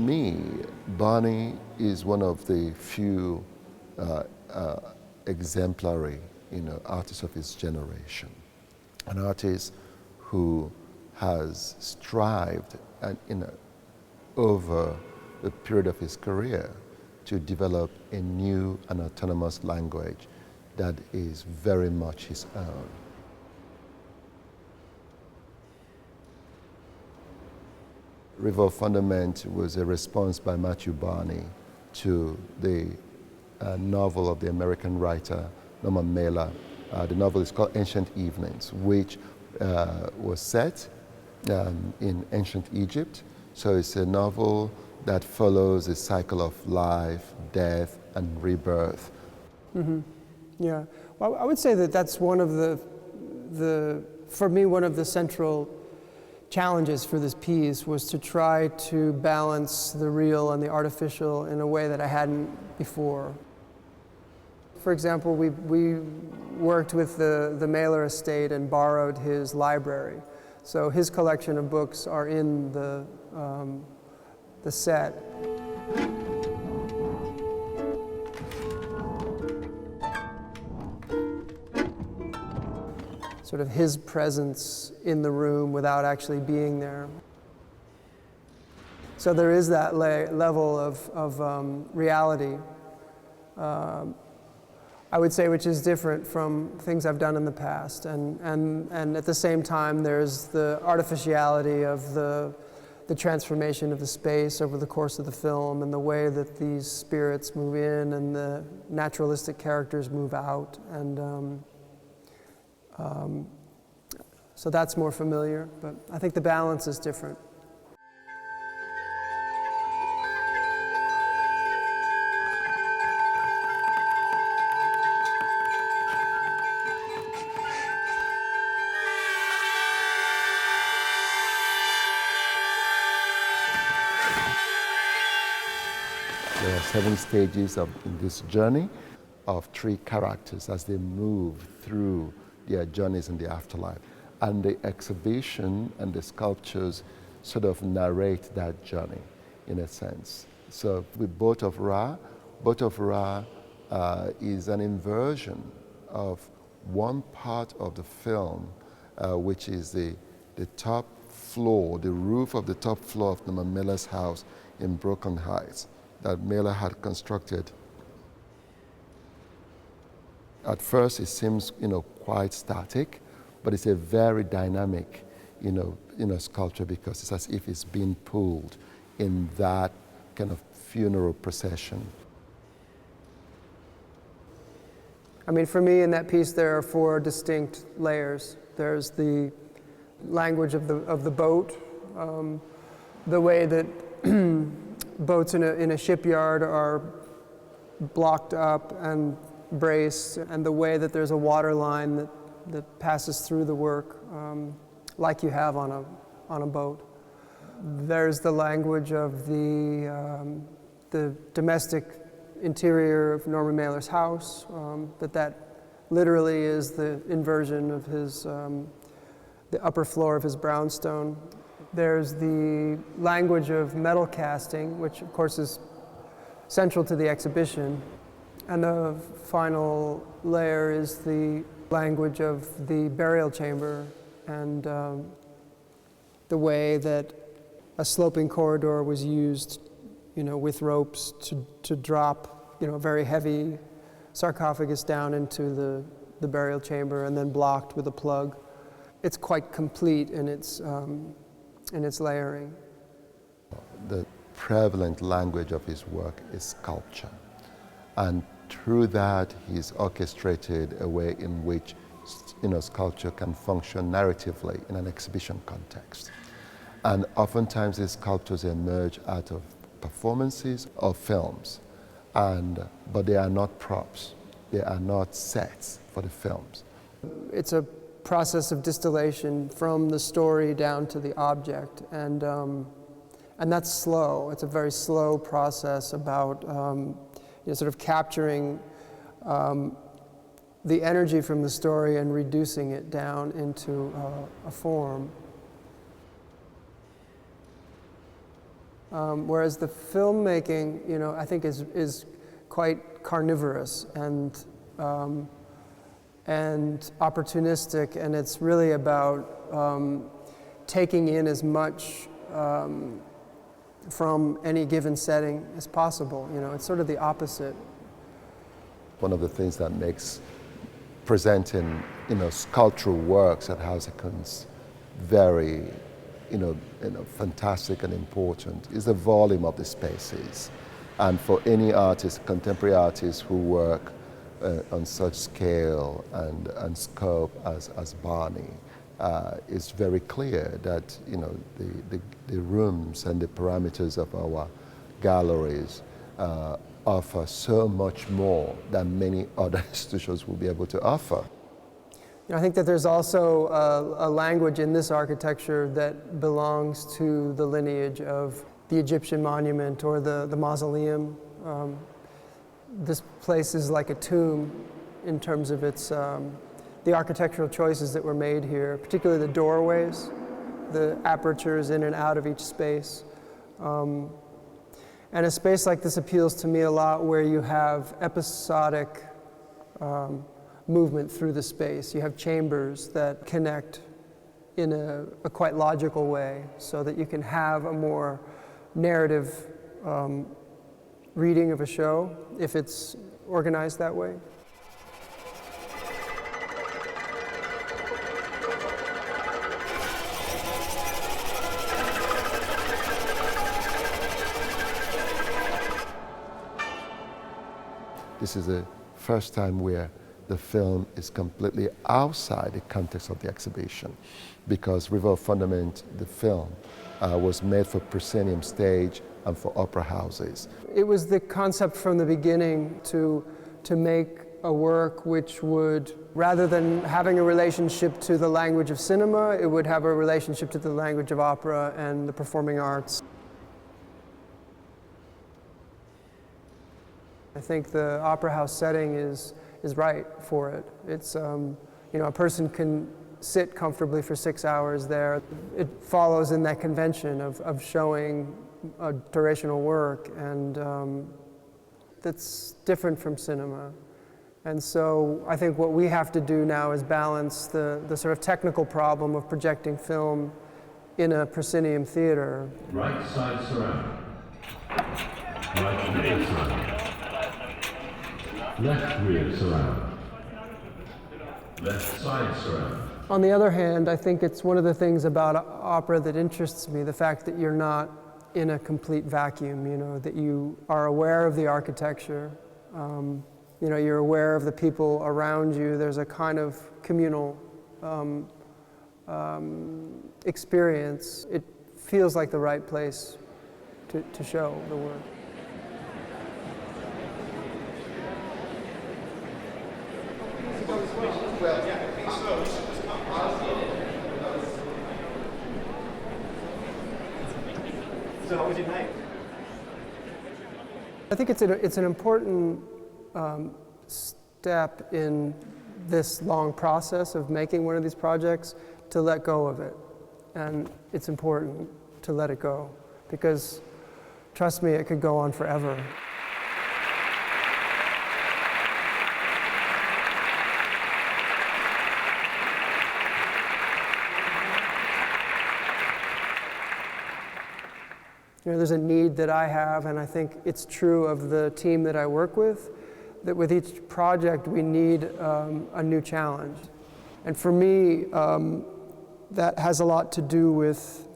me, Barney is one of the few exemplary, artists of his generation. An artist who has strived over the period of his career to develop a new and autonomous language that is very much his own. River Fundament was a response by Matthew Barney to the novel of the American writer Norman Mailer. The novel is called Ancient Evenings, which was set in ancient Egypt. So it's a novel that follows a cycle of life, death, and rebirth. Mm-hmm. Yeah. Well, I would say that that's one of for me, one of the central challenges for this piece was to try to balance the real and the artificial in a way that I hadn't before. For example, we worked with the Mailer estate and borrowed his library. So his collection of books are in the set. Sort of his presence in the room without actually being there. So there is that level of reality, I would say, which is different from things I've done in the past. And at the same time, there's the artificiality of the transformation of the space over the course of the film and the way that these spirits move in and the naturalistic characters move out. And so that's more familiar, but I think the balance is different. There are 7 stages in this journey of 3 characters as they move through their journeys in the afterlife. And the exhibition and the sculptures sort of narrate that journey in a sense. So with Boat of Ra is an inversion of one part of the film, which is the top floor, the roof of the top floor of Norman Mailer's house in Brooklyn Heights that Mailer had constructed. At first it seems, quite static, but it's a very dynamic, sculpture because it's as if it's being pulled in that kind of funeral procession. I mean, for me in that piece there are 4 distinct layers. There's the language of the boat, the way that boats in a shipyard are blocked up and braced, and the way that there's a water line that passes through the work, like you have on a boat. There's the language of the domestic interior of Norman Mailer's house, that literally is the inversion of the upper floor of his brownstone. There's the language of metal casting, which of course is central to the exhibition. And the final layer is the language of the burial chamber and the way that a sloping corridor was used, with ropes to drop, a very heavy sarcophagus down into the burial chamber and then blocked with a plug. It's quite complete in its layering. The prevalent language of his work is sculpture. And through that, he's orchestrated a way in which, sculpture can function narratively in an exhibition context. And oftentimes these sculptures emerge out of performances or films, but they are not props. They are not sets for the films. It's a process of distillation from the story down to the object, and that's slow. It's a very slow process about sort of capturing the energy from the story and reducing it down into a form. Whereas the filmmaking, you know, I think is quite carnivorous and opportunistic, and it's really about taking in as much from any given setting as possible. You know, it's sort of the opposite. One of the things that makes presenting, you know, sculptural works at House of Kunst very, fantastic and important is the volume of the spaces. And for any artist, contemporary artists who work on such scale and scope as Barney, it's very clear that, you know, the rooms and the parameters of our galleries offer so much more than many other institutions will be able to offer. I think that there's also a language in this architecture that belongs to the lineage of the Egyptian monument or the mausoleum. This place is like a tomb in terms of its the architectural choices that were made here, particularly the doorways, the apertures in and out of each space. And a space like this appeals to me a lot, where you have episodic movement through the space. You have chambers that connect in a quite logical way, so that you can have a more narrative reading of a show if it's organized that way. This is the first time where the film is completely outside the context of the exhibition, because River of Fundament, the film, was made for proscenium stage and for opera houses. It was the concept from the beginning to make a work which would, rather than having a relationship to the language of cinema, it would have a relationship to the language of opera and the performing arts. I think the opera house setting is right for it. It's, a person can sit comfortably for 6 hours there. It follows in that convention of showing a durational work, and that's different from cinema. And so I think what we have to do now is balance the sort of technical problem of projecting film in a proscenium theater. Right side surround. Right rear surround. Left rear surround. Left side surround. On the other hand, I think it's one of the things about opera that interests me, the fact that you're not in a complete vacuum, that you are aware of the architecture, you're aware of the people around you. There's a kind of communal experience. It feels like the right place to show the work. So how was your night? I think it's an important step in this long process of making one of these projects to let go of it. And it's important to let it go, because trust me, it could go on forever. There's a need that I have, and I think it's true of the team that I work with, that with each project we need a new challenge. And for me, that has a lot to do with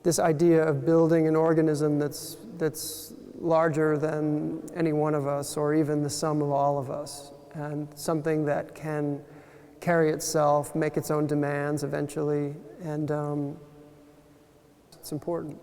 this idea of building an organism that's larger than any one of us, or even the sum of all of us, and something that can carry itself, make its own demands eventually, and it's important.